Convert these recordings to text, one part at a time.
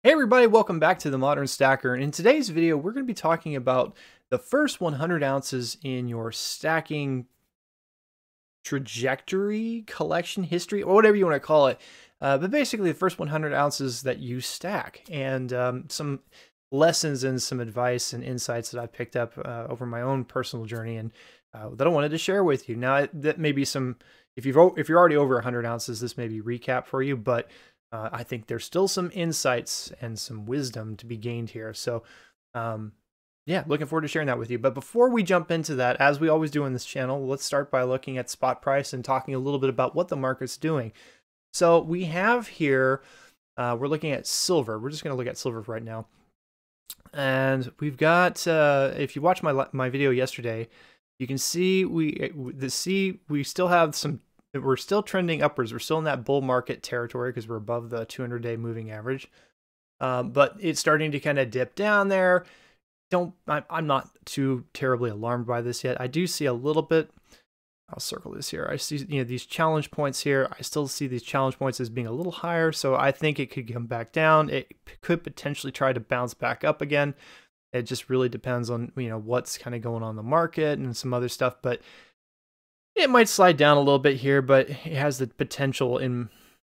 Hey everybody, welcome back to the Modern Stacker. And in today's video, we're going to be talking about the first 100 ounces in your stacking trajectory, collection history, or whatever you want to call it. But basically the first 100 ounces that you stack, and some lessons and some advice and insights that I've picked up over my own personal journey and that I wanted to share with you. Now, that may be some, if you're already over 100 ounces, this may be recap for you, but I think there's still some insights and some wisdom to be gained here. So, yeah, looking forward to sharing that with you. But before we jump into that, as we always do on this channel, let's start by looking at spot price and talking a little bit about what the market's doing. So we have here, we're looking at silver. We're just going to look at silver right now. And we've got, if you watched my video yesterday, you can see we still have some. We're still trending upwards. We're still in that bull market territory because we're above the 200-day moving average. But it's starting to kind of dip down there. I'm not too terribly alarmed by this yet. I do see a little bit. I'll circle this here. I see, these challenge points here. I still see these challenge points as being a little higher. So I think it could come back down. It could potentially try to bounce back up again. It just really depends on, what's kind of going on in the market and some other stuff. But it might slide down a little bit here, but it has the potential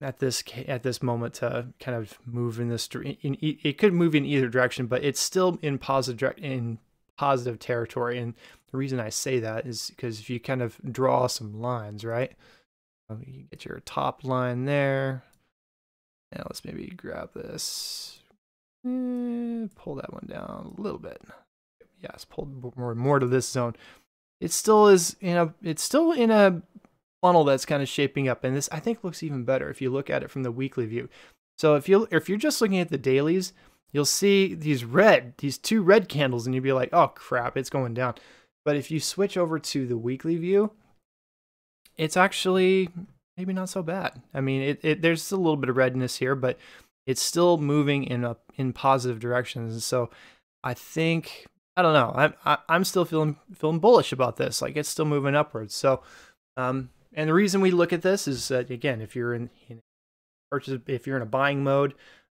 at this moment to kind of move in this. It could move in either direction, but it's still in positive territory. And the reason I say that is because if you kind of draw some lines, right? You get your top line there. Now let's maybe grab this, pull that one down a little bit. Yes, pull more to this zone. It still is it's still in a funnel that's kind of shaping up, and this I think looks even better if you look at it from the weekly view. So if you're just looking at the dailies, you'll see these two red candles, and you'll be like, oh crap, it's going down. But if you switch over to the weekly view, it's actually maybe not so bad. I mean, there's a little bit of redness here, but it's still moving in positive directions. And so I think, I don't know, I'm still feeling bullish about this. Like, it's still moving upwards. So, and the reason we look at this is that, again, if you're in a buying mode,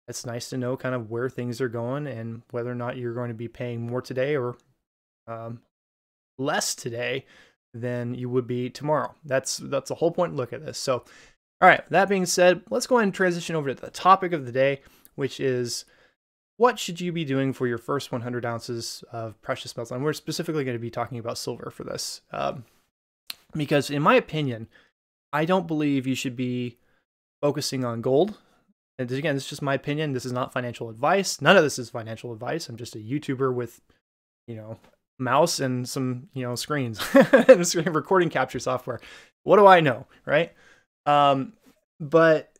it's nice to know kind of where things are going and whether or not you're going to be paying more today or less today than you would be tomorrow. That's the whole point. Look at this. So, all right. That being said, let's go ahead and transition over to the topic of the day, which is, what should you be doing for your first 100 ounces of precious metals? And we're specifically going to be talking about silver for this. Because in my opinion, I don't believe you should be focusing on gold. And again, this is just my opinion. This is not financial advice. None of this is financial advice. I'm just a YouTuber with, mouse and some, screens and screen recording capture software. What do I know, right? But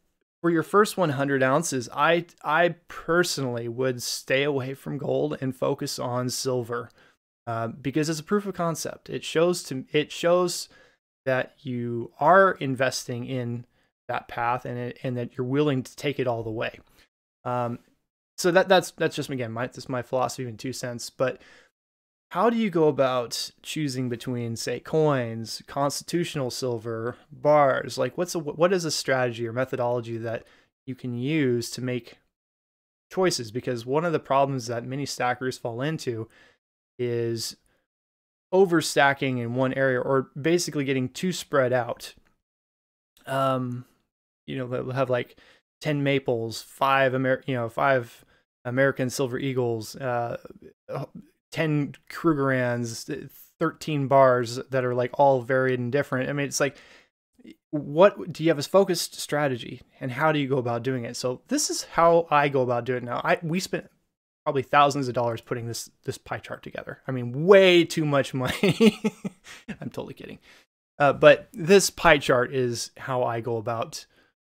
for your first 100 ounces, I personally would stay away from gold and focus on silver because it's a proof of concept. It shows that you are investing in that path and that you're willing to take it all the way. So that's just, again, that's my philosophy in 2 cents. But how do you go about choosing between, say, coins, constitutional silver, bars? Like, what is a strategy or methodology that you can use to make choices? Because one of the problems that many stackers fall into is overstacking in one area, or basically getting too spread out. They'll have like 10 maples, 5 American silver eagles, 10 Krugerrands, 13 bars that are like all varied and different. I mean, it's like, what do you have a focused strategy, and how do you go about doing it? So this is how I go about doing it now. We spent probably thousands of dollars putting this pie chart together. I mean, way too much money. I'm totally kidding. But this pie chart is how I go about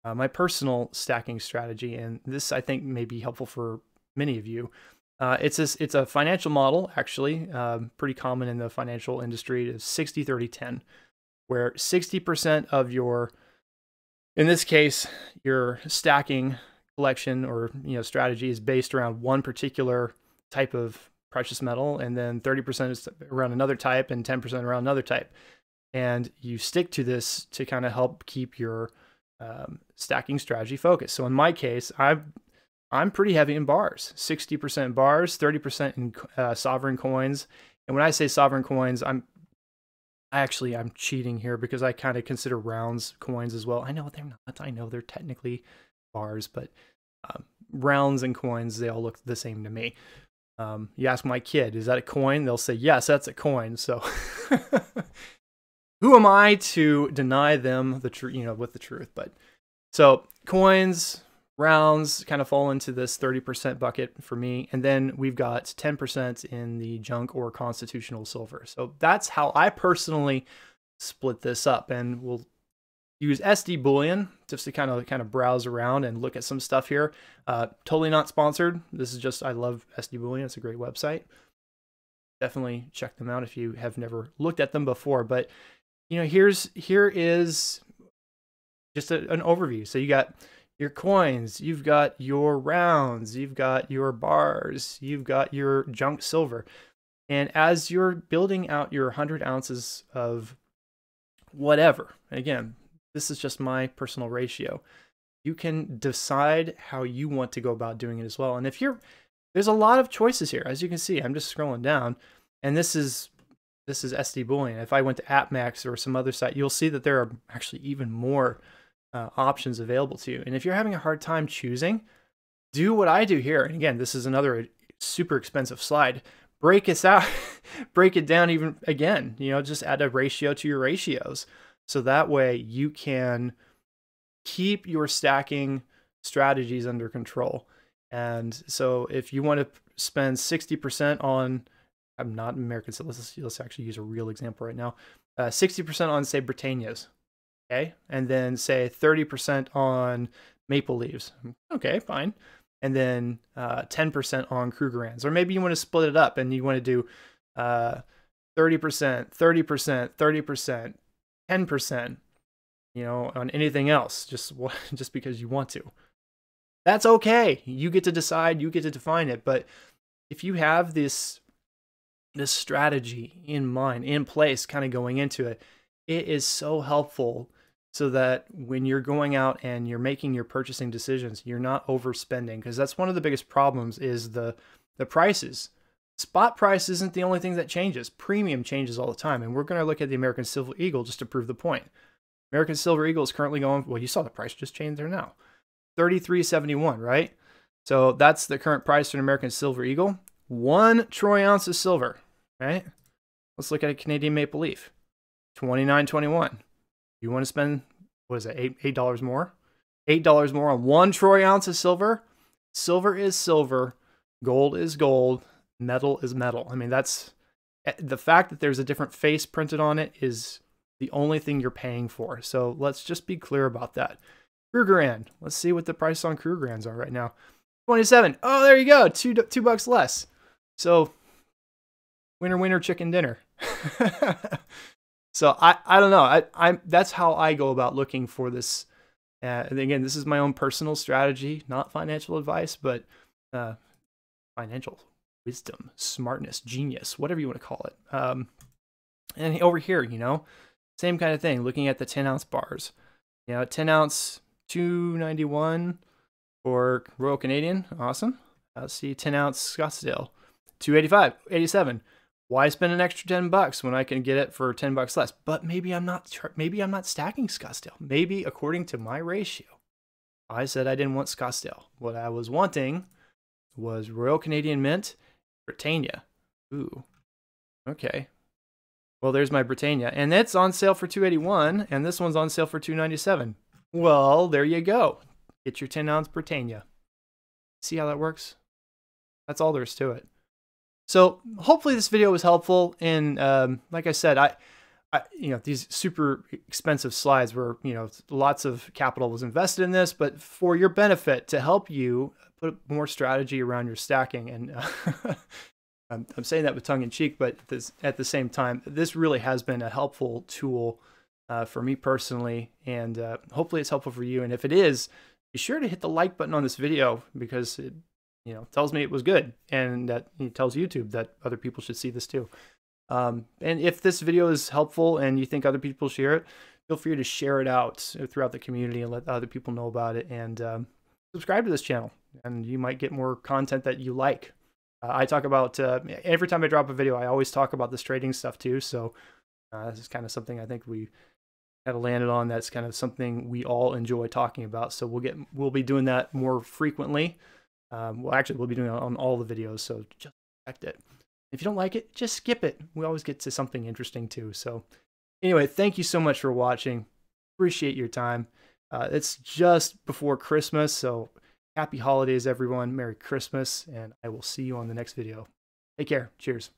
my personal stacking strategy. And this, I think, may be helpful for many of you. It's a financial model, actually, pretty common in the financial industry. It's 60-30-10, where 60% of in this case, your stacking collection or strategy is based around one particular type of precious metal, and then 30% is around another type, and 10% around another type. And you stick to this to kind of help keep your stacking strategy focused. So in my case, I'm pretty heavy in bars, 60% bars, 30% in sovereign coins. And when I say sovereign coins, I'm cheating here because I kind of consider rounds coins as well. I know they're not. I know they're technically bars, but rounds and coins, they all look the same to me. You ask my kid, is that a coin? They'll say, yes, that's a coin. So who am I to deny them the truth, with the truth? But so coins, rounds kind of fall into this 30% bucket for me. And then we've got 10% in the junk or constitutional silver. So that's how I personally split this up. And we'll use SD Bullion just to kind of browse around and look at some stuff here. Totally not sponsored. This is just, I love SD Bullion. It's a great website. Definitely check them out if you have never looked at them before. But here is just an overview. So you got your coins, you've got your rounds, you've got your bars, you've got your junk silver. And as you're building out your 100 ounces of whatever, again, this is just my personal ratio, you can decide how you want to go about doing it as well. And there's a lot of choices here. As you can see, I'm just scrolling down, and this is SD Bullion. If I went to AppMax or some other site, you'll see that there are actually even more options available to you. And if you're having a hard time choosing, do what I do here. And again, this is another super expensive slide. Break this out, break it down even again, just add a ratio to your ratios. So that way you can keep your stacking strategies under control. And so if you want to spend 60% on, I'm not American, so let's actually use a real example right now. 60% on, say, Britannias. Okay, and then say 30% on maple leaves. Okay, fine. And then 10% on Krugerrands. Or maybe you want to split it up and you want to do 30%, 30%, 30%, 10%, on anything else, just because you want to. That's okay. You get to decide, you get to define it. But if you have this strategy in mind, in place, kind of going into it, it is so helpful so that when you're going out and you're making your purchasing decisions, you're not overspending, because that's one of the biggest problems is the prices. Spot price isn't the only thing that changes. Premium changes all the time. And we're going to look at the American Silver Eagle just to prove the point. American Silver Eagle is currently going, well, you saw the price just change there now. $33.71, right? So that's the current price for an American Silver Eagle. 1 troy ounce of silver, right? Let's look at a Canadian maple leaf. $29.21. You want to spend, what is it, $8 more? $8 more on 1 troy ounce of silver? Silver is silver. Gold is gold. Metal is metal. I mean, that's the fact that there's a different face printed on it is the only thing you're paying for. So let's just be clear about that. Krugerrand. Let's see what the price on Krugerrands are right now. 27. Oh, there you go. $2 less. So winner, winner, chicken dinner. So I don't know. That's how I go about looking for this. And again, this is my own personal strategy, not financial advice, but financial wisdom, smartness, genius, whatever you want to call it. And over here, same kind of thing. Looking at the 10-ounce bars, 10 ounce, $2.91 for Royal Canadian, awesome. Let's see, 10 ounce Scottsdale, $2.87. Why spend an extra $10 when I can get it for $10 less? But maybe I'm not stacking Scottsdale. Maybe according to my ratio, I said I didn't want Scottsdale. What I was wanting was Royal Canadian Mint, Britannia. Ooh, okay. Well, there's my Britannia, and it's on sale for $2.81, and this one's on sale for $2.97. Well, there you go. Get your 10-ounce Britannia. See how that works? That's all there is to it. So hopefully this video was helpful. And like I said, I these super expensive slides were, lots of capital was invested in this, but for your benefit, to help you put more strategy around your stacking. And I'm saying that with tongue in cheek, but at the same time, this really has been a helpful tool for me personally, and hopefully it's helpful for you. And if it is, be sure to hit the like button on this video, because it tells me it was good, and that tells YouTube that other people should see this too. And if this video is helpful and you think other people share it, feel free to share it out throughout the community and let other people know about it, and subscribe to this channel. and you might get more content that you like. I talk about, every time I drop a video, I always talk about this trading stuff too. So this is kind of something I think we kind of landed on. That's kind of something we all enjoy talking about. So we'll be doing that more frequently. Well, actually, we'll be doing it on all the videos. So just expect it. If you don't like it, just skip it. We always get to something interesting too. So anyway, thank you so much for watching. Appreciate your time. It's just before Christmas, so happy holidays, everyone. Merry Christmas, and I will see you on the next video. Take care. Cheers.